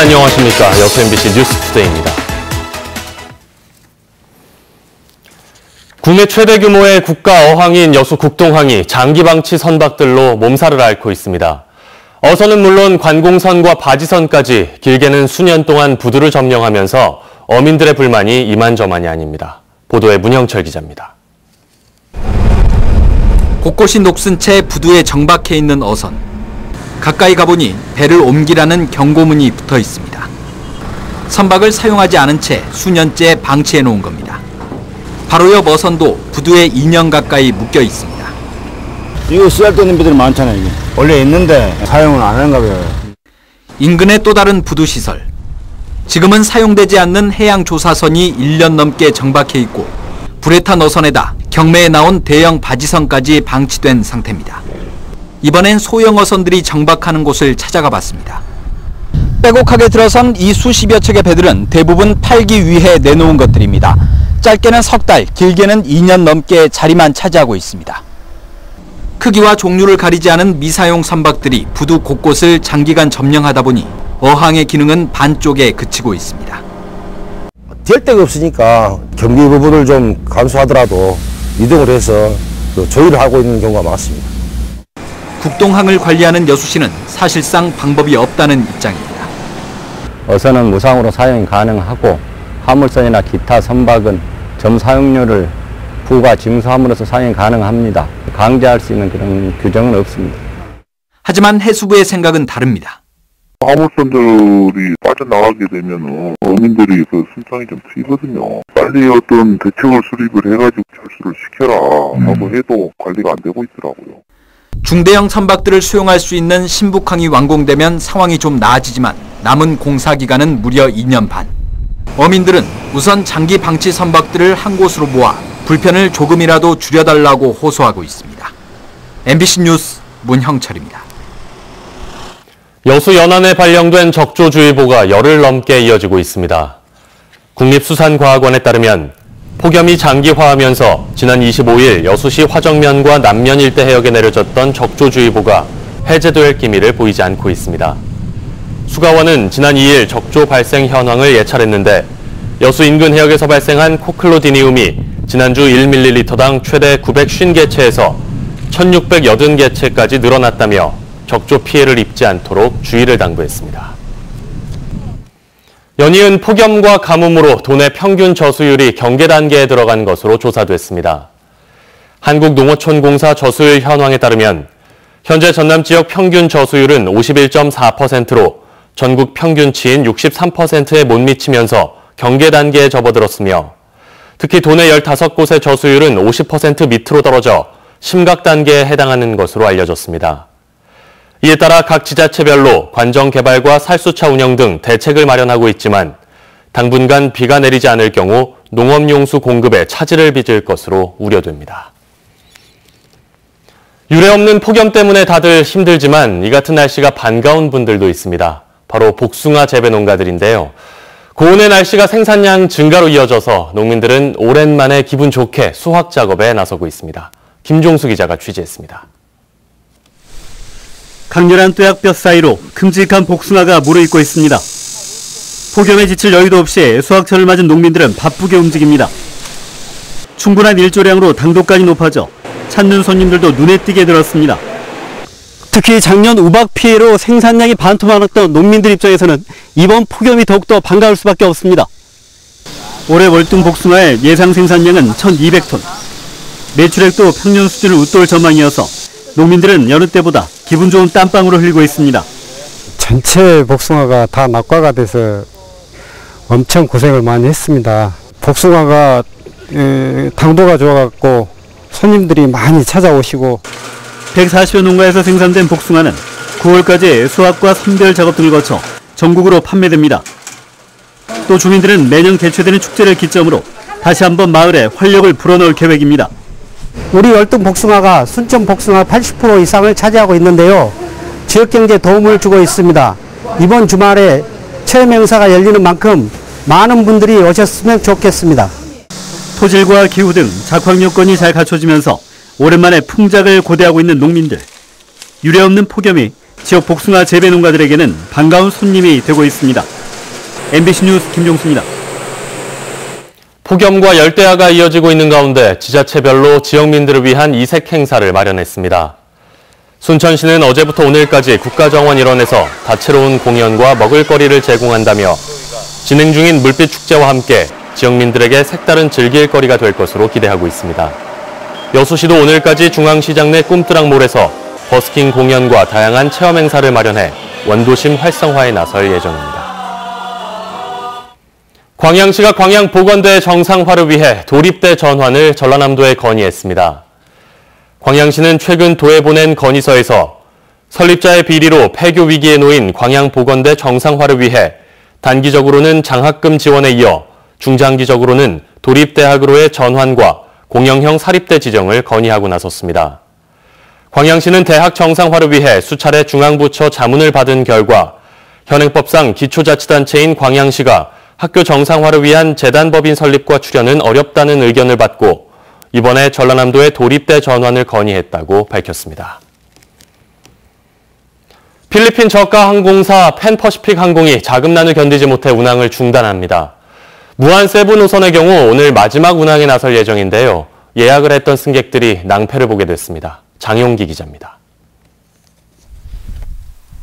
안녕하십니까. 여수 MBC 뉴스투데이입니다. 국내 최대 규모의 국가 어항인 여수 국동항이 장기방치 선박들로 몸살을 앓고 있습니다. 어선은 물론 관공선과 바지선까지 길게는 수년 동안 부두를 점령하면서 어민들의 불만이 이만저만이 아닙니다. 보도에 문형철 기자입니다. 곳곳이 녹슨 채 부두에 정박해 있는 어선. 가까이 가보니 배를 옮기라는 경고문이 붙어 있습니다. 선박을 사용하지 않은 채 수년째 방치해 놓은 겁니다. 바로 옆 어선도 부두에 2년 가까이 묶여 있습니다. 이거 쓰잘데없는 배들이 많잖아요. 이게. 원래 있는데 사용을 안 하는가 봐요. 인근의 또 다른 부두 시설. 지금은 사용되지 않는 해양조사선이 1년 넘게 정박해 있고 불에 탄 어선에다 경매에 나온 대형 바지선까지 방치된 상태입니다. 이번엔 소형 어선들이 정박하는 곳을 찾아가 봤습니다. 빼곡하게 들어선 이 수십여 척의 배들은 대부분 팔기 위해 내놓은 것들입니다. 짧게는 석 달, 길게는 2년 넘게 자리만 차지하고 있습니다. 크기와 종류를 가리지 않은 미사용 선박들이 부두 곳곳을 장기간 점령하다 보니 어항의 기능은 반쪽에 그치고 있습니다. 될 데가 없으니까 경비 부분을 좀 감수하더라도 이동을 해서 조율을 하고 있는 경우가 많습니다. 국동항을 관리하는 여수시는 사실상 방법이 없다는 입장입니다. 어선은 무상으로 사용이 가능하고 화물선이나 기타 선박은 점 사용료를 부과 징수함으로써 사용이 가능합니다. 강제할 수 있는 그런 규정은 없습니다. 하지만 해수부의 생각은 다릅니다. 화물선들이 빠져나가게 되면 어민들이 그 순상이 좀 트이거든요. 빨리 어떤 대책을 수립을 해가지고 철수를 시켜라 하고 해도 관리가 안 되고 있더라고요. 중대형 선박들을 수용할 수 있는 신북항이 완공되면 상황이 좀 나아지지만 남은 공사 기간은 무려 2년 반. 어민들은 우선 장기 방치 선박들을 한 곳으로 모아 불편을 조금이라도 줄여달라고 호소하고 있습니다. MBC 뉴스 문형철입니다. 여수 연안에 발령된 적조주의보가 열흘 넘게 이어지고 있습니다. 국립수산과학원에 따르면 폭염이 장기화하면서 지난 25일 여수시 화정면과 남면 일대 해역에 내려졌던 적조주의보가 해제될 기미를 보이지 않고 있습니다. 수가원은 지난 2일 적조 발생 현황을 예찰했는데 여수 인근 해역에서 발생한 코클로디니움이 지난주 1ml당 최대 950개체에서 1680개체까지 늘어났다며 적조 피해를 입지 않도록 주의를 당부했습니다. 연이은 폭염과 가뭄으로 도내 평균 저수율이 경계 단계에 들어간 것으로 조사됐습니다. 한국농어촌공사 저수율 현황에 따르면 현재 전남 지역 평균 저수율은 51.4%로 전국 평균치인 63%에 못 미치면서 경계 단계에 접어들었으며 특히 도내 15곳의 저수율은 50% 밑으로 떨어져 심각 단계에 해당하는 것으로 알려졌습니다. 이에 따라 각 지자체별로 관정 개발과 살수차 운영 등 대책을 마련하고 있지만 당분간 비가 내리지 않을 경우 농업용수 공급에 차질을 빚을 것으로 우려됩니다. 유례없는 폭염 때문에 다들 힘들지만 이 같은 날씨가 반가운 분들도 있습니다. 바로 복숭아 재배 농가들인데요. 고온의 날씨가 생산량 증가로 이어져서 농민들은 오랜만에 기분 좋게 수확 작업에 나서고 있습니다. 김종수 기자가 취재했습니다. 강렬한 뙤약볕 사이로 큼직한 복숭아가 무르익고 있습니다. 폭염에 지칠 여유도 없이 수확철을 맞은 농민들은 바쁘게 움직입니다. 충분한 일조량으로 당도까지 높아져 찾는 손님들도 눈에 띄게 들었습니다. 특히 작년 우박 피해로 생산량이 반토막났던 농민들 입장에서는 이번 폭염이 더욱더 반가울 수밖에 없습니다. 올해 월등 복숭아의 예상 생산량은 1,200톤. 매출액도 평년 수준을 웃돌 전망이어서 농민들은 여느 때보다 기분 좋은 땀방울을 흘리고 있습니다. 전체 복숭아가 다 낙과가 돼서 엄청 고생을 많이 했습니다. 복숭아가 당도가 좋아갖고 손님들이 많이 찾아오시고 140여 농가에서 생산된 복숭아는 9월까지 수확과 선별 작업 등을 거쳐 전국으로 판매됩니다. 또 주민들은 매년 개최되는 축제를 기점으로 다시 한번 마을에 활력을 불어넣을 계획입니다. 우리 월등 복숭아가 순천 복숭아 80% 이상을 차지하고 있는데요. 지역경제에 도움을 주고 있습니다. 이번 주말에 체험 행사가 열리는 만큼 많은 분들이 오셨으면 좋겠습니다. 토질과 기후 등 작황 요건이 잘 갖춰지면서 오랜만에 풍작을 고대하고 있는 농민들. 유례없는 폭염이 지역 복숭아 재배 농가들에게는 반가운 손님이 되고 있습니다. MBC 뉴스 김종수입니다. 폭염과 열대야가 이어지고 있는 가운데 지자체별로 지역민들을 위한 이색 행사를 마련했습니다. 순천시는 어제부터 오늘까지 국가정원 일원에서 다채로운 공연과 먹을거리를 제공한다며 진행 중인 물빛 축제와 함께 지역민들에게 색다른 즐길거리가 될 것으로 기대하고 있습니다. 여수시도 오늘까지 중앙시장 내 꿈뜨락몰에서 버스킹 공연과 다양한 체험 행사를 마련해 원도심 활성화에 나설 예정입니다. 광양시가 광양보건대 정상화를 위해 도립대 전환을 전라남도에 건의했습니다. 광양시는 최근 도에 보낸 건의서에서 설립자의 비리로 폐교 위기에 놓인 광양보건대 정상화를 위해 단기적으로는 장학금 지원에 이어 중장기적으로는 도립대학으로의 전환과 공영형 사립대 지정을 건의하고 나섰습니다. 광양시는 대학 정상화를 위해 수차례 중앙부처 자문을 받은 결과 현행법상 기초자치단체인 광양시가 학교 정상화를 위한 재단법인 설립과 출연은 어렵다는 의견을 받고 이번에 전라남도의 도립대 전환을 건의했다고 밝혔습니다. 필리핀 저가 항공사 팬퍼시픽 항공이 자금난을 견디지 못해 운항을 중단합니다. 무안 세부 노선의 경우 오늘 마지막 운항에 나설 예정인데요. 예약을 했던 승객들이 낭패를 보게 됐습니다. 장용기 기자입니다.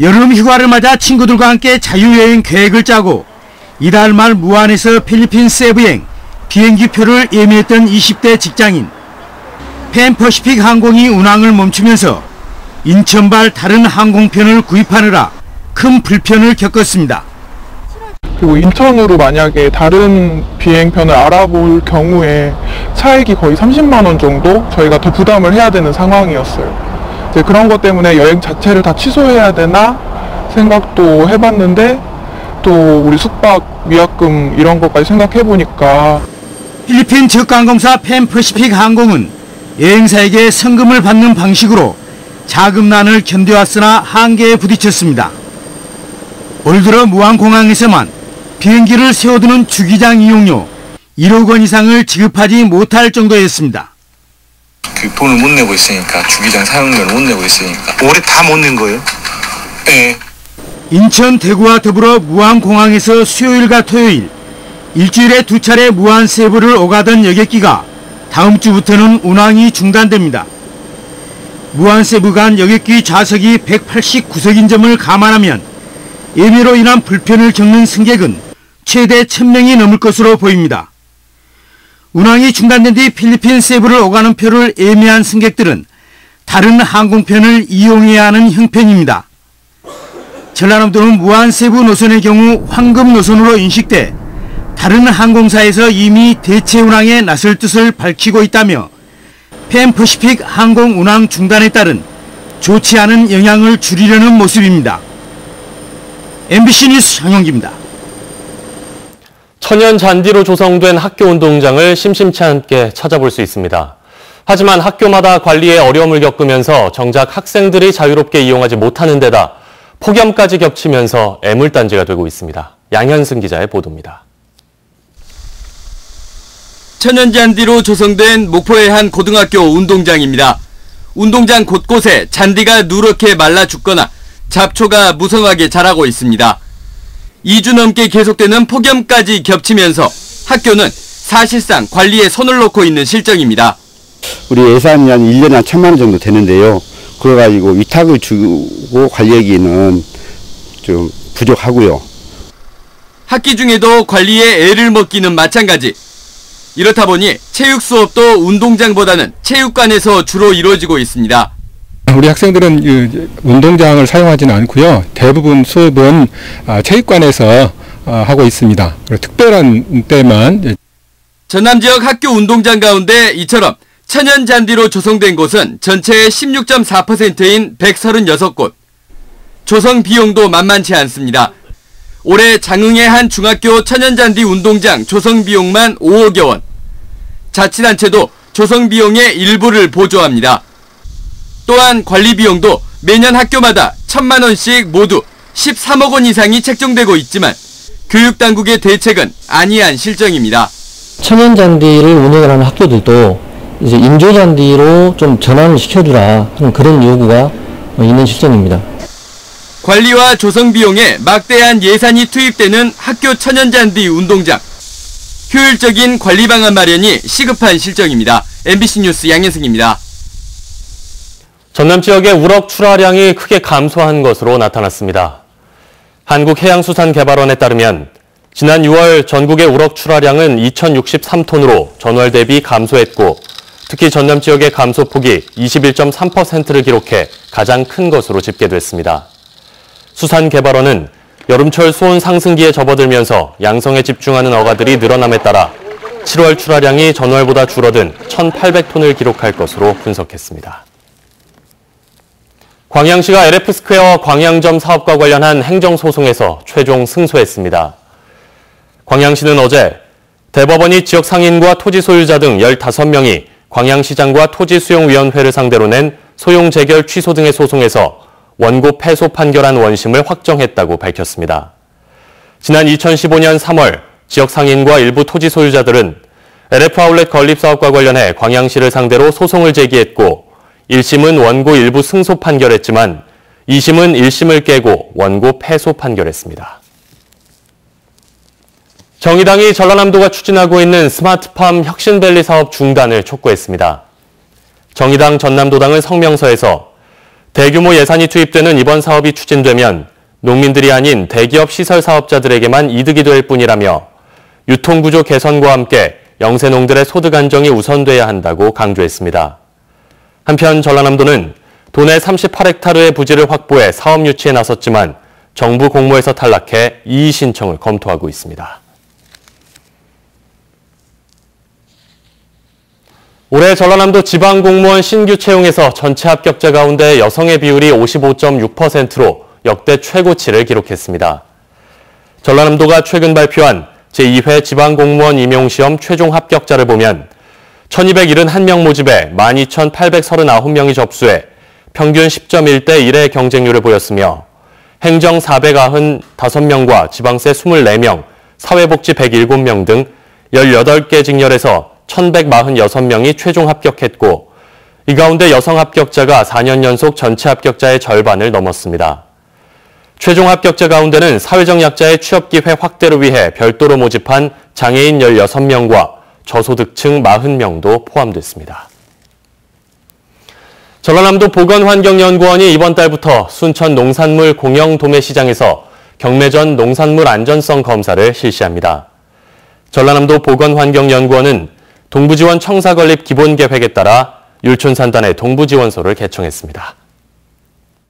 여름 휴가를 맞아 친구들과 함께 자유여행 계획을 짜고 이달 말 무안에서 필리핀 세부행 비행기표를 예매했던 20대 직장인. 팬퍼시픽 항공이 운항을 멈추면서 인천발 다른 항공편을 구입하느라 큰 불편을 겪었습니다. 그리고 인천으로 만약에 다른 비행편을 알아볼 경우에 차액이 거의 30만 원 정도 저희가 더 부담을 해야 되는 상황이었어요. 이제 그런 것 때문에 여행 자체를 다 취소해야 되나 생각도 해봤는데 또 우리 숙박 위약금 이런 것까지 생각해 보니까 필리핀 저가항공사 팬퍼시픽 항공은 여행사에게 성금을 받는 방식으로 자금난을 견뎌왔으나 한계에 부딪혔습니다. 올 들어 무안공항에서만 비행기를 세워두는 주기장 이용료 1억 원 이상을 지급하지 못할 정도였습니다. 그 돈을 못 내고 있으니까 주기장 사용료를 못 내고 있으니까 올해 다 못 낸 거예요? 네. 인천, 대구와 더불어 무안공항에서 수요일과 토요일 일주일에 2차례 무안 세부를 오가던 여객기가 다음 주부터는 운항이 중단됩니다. 무안 세부 간 여객기 좌석이 189석인 점을 감안하면 예매로 인한 불편을 겪는 승객은 최대 1000명이 넘을 것으로 보입니다. 운항이 중단된 뒤 필리핀 세부를 오가는 표를 예매한 승객들은 다른 항공편을 이용해야 하는 형편입니다. 전라남도는 무안 세부 노선의 경우 황금 노선으로 인식돼 다른 항공사에서 이미 대체 운항에 나설 뜻을 밝히고 있다며 팬퍼시픽 항공 운항 중단에 따른 좋지 않은 영향을 줄이려는 모습입니다. MBC 뉴스 장용기입니다. 천연 잔디로 조성된 학교 운동장을 심심치 않게 찾아볼 수 있습니다. 하지만 학교마다 관리에 어려움을 겪으면서 정작 학생들이 자유롭게 이용하지 못하는 데다 폭염까지 겹치면서 애물단지가 되고 있습니다. 양현승 기자의 보도입니다. 천연잔디로 조성된 목포의 한 고등학교 운동장입니다. 운동장 곳곳에 잔디가 누렇게 말라 죽거나 잡초가 무성하게 자라고 있습니다. 2주 넘게 계속되는 폭염까지 겹치면서 학교는 사실상 관리에 손을 놓고 있는 실정입니다. 우리 예산이 한 1년에 한 1000만 원 정도 되는데요. 그래가지고 위탁을 주고 관리하기는 좀 부족하고요. 학기 중에도 관리에 애를 먹기는 마찬가지. 이렇다 보니 체육 수업도 운동장보다는 체육관에서 주로 이루어지고 있습니다. 우리 학생들은 운동장을 사용하지는 않고요. 대부분 수업은 체육관에서 하고 있습니다. 특별한 때만. 전남 지역 학교 운동장 가운데 이처럼 천연잔디로 조성된 곳은 전체의 16.4%인 136곳. 조성 비용도 만만치 않습니다. 올해 장흥의 한 중학교 천연잔디 운동장 조성 비용만 5억여 원. 자치단체도 조성 비용의 일부를 보조합니다. 또한 관리 비용도 매년 학교마다 1000만 원씩 모두 13억 원 이상이 책정되고 있지만 교육당국의 대책은 아니한 실정입니다. 천연잔디를 운영을 하는 학교들도 이제 인조잔디로 좀 전환을 시켜주라 하는 그런 요구가 있는 실정입니다. 관리와 조성 비용에 막대한 예산이 투입되는 학교 천연잔디 운동장. 효율적인 관리 방안 마련이 시급한 실정입니다. MBC 뉴스 양현승입니다. 전남 지역의 우럭 출하량이 크게 감소한 것으로 나타났습니다. 한국해양수산개발원에 따르면 지난 6월 전국의 우럭 출하량은 2,063톤으로 전월 대비 감소했고 특히 전남 지역의 감소폭이 21.3%를 기록해 가장 큰 것으로 집계됐습니다. 수산개발원은 여름철 수온 상승기에 접어들면서 양성에 집중하는 어가들이 늘어남에 따라 7월 출하량이 전월보다 줄어든 1,800톤을 기록할 것으로 분석했습니다. 광양시가 LF스퀘어 광양점 사업과 관련한 행정소송에서 최종 승소했습니다. 광양시는 어제 대법원이 지역 상인과 토지 소유자 등 15명이 광양시장과 토지수용위원회를 상대로 낸 소용 재결 취소 등의 소송에서 원고 패소 판결한 원심을 확정했다고 밝혔습니다. 지난 2015년 3월 지역 상인과 일부 토지 소유자들은 LF아울렛 건립사업과 관련해 광양시를 상대로 소송을 제기했고 1심은 원고 일부 승소 판결했지만 2심은 1심을 깨고 원고 패소 판결했습니다. 정의당이 전라남도가 추진하고 있는 스마트팜 혁신밸리 사업 중단을 촉구했습니다. 정의당 전남도당은 성명서에서 대규모 예산이 투입되는 이번 사업이 추진되면 농민들이 아닌 대기업 시설 사업자들에게만 이득이 될 뿐이라며 유통구조 개선과 함께 영세농들의 소득 안정이 우선돼야 한다고 강조했습니다. 한편 전라남도는 도내 38헥타르의 부지를 확보해 사업 유치에 나섰지만 정부 공모에서 탈락해 이의 신청을 검토하고 있습니다. 올해 전라남도 지방공무원 신규 채용에서 전체 합격자 가운데 여성의 비율이 55.6%로 역대 최고치를 기록했습니다. 전라남도가 최근 발표한 제2회 지방공무원 임용시험 최종 합격자를 보면 1,271명 모집에 12,839명이 접수해 평균 10.1대 1의 경쟁률을 보였으며 행정 495명과 지방세 24명, 사회복지 107명 등 18개 직렬에서 1,146명이 최종 합격했고 이 가운데 여성 합격자가 4년 연속 전체 합격자의 절반을 넘었습니다. 최종 합격자 가운데는 사회적 약자의 취업기회 확대를 위해 별도로 모집한 장애인 16명과 저소득층 40명도 포함됐습니다. 전라남도 보건환경연구원이 이번 달부터 순천 농산물 공영 도매시장에서 경매전 농산물 안전성 검사를 실시합니다. 전라남도 보건환경연구원은 동부지원 청사건립 기본계획에 따라 율촌산단에 동부지원소를 개청했습니다.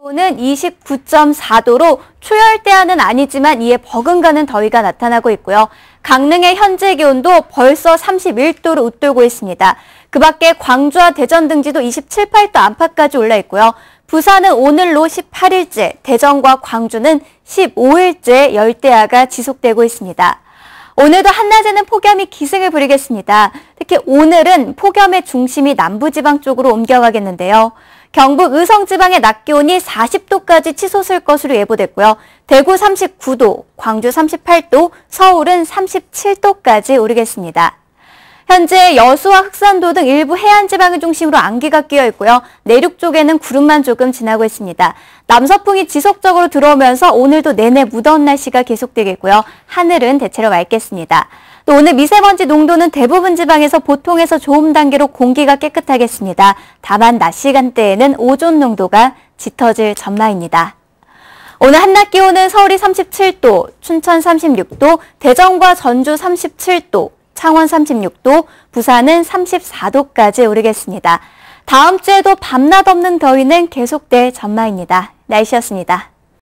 오는 29.4도로 초열대야는 아니지만 이에 버금가는 더위가 나타나고 있고요. 강릉의 현재 기온도 벌써 31도를 웃돌고 있습니다. 그 밖에 광주와 대전 등지도 27, 8도 안팎까지 올라 있고요. 부산은 오늘로 18일째, 대전과 광주는 15일째 열대야가 지속되고 있습니다. 오늘도 한낮에는 폭염이 기승을 부리겠습니다. 특히 오늘은 폭염의 중심이 남부지방 쪽으로 옮겨가겠는데요. 경북 의성지방의 낮 기온이 40도까지 치솟을 것으로 예보됐고요. 대구 39도, 광주 38도, 서울은 37도까지 오르겠습니다. 현재 여수와 흑산도 등 일부 해안지방을 중심으로 안개가 끼어 있고요. 내륙 쪽에는 구름만 조금 지나고 있습니다. 남서풍이 지속적으로 들어오면서 오늘도 내내 무더운 날씨가 계속되겠고요. 하늘은 대체로 맑겠습니다. 또 오늘 미세먼지 농도는 대부분 지방에서 보통에서 좋음 단계로 공기가 깨끗하겠습니다. 다만 낮 시간대에는 오존 농도가 짙어질 전망입니다. 오늘 한낮 기온은 서울이 37도, 춘천 36도, 대전과 전주 37도, 창원 36도, 부산은 34도까지 오르겠습니다. 다음 주에도 밤낮 없는 더위는 계속될 전망입니다. 날씨였습니다.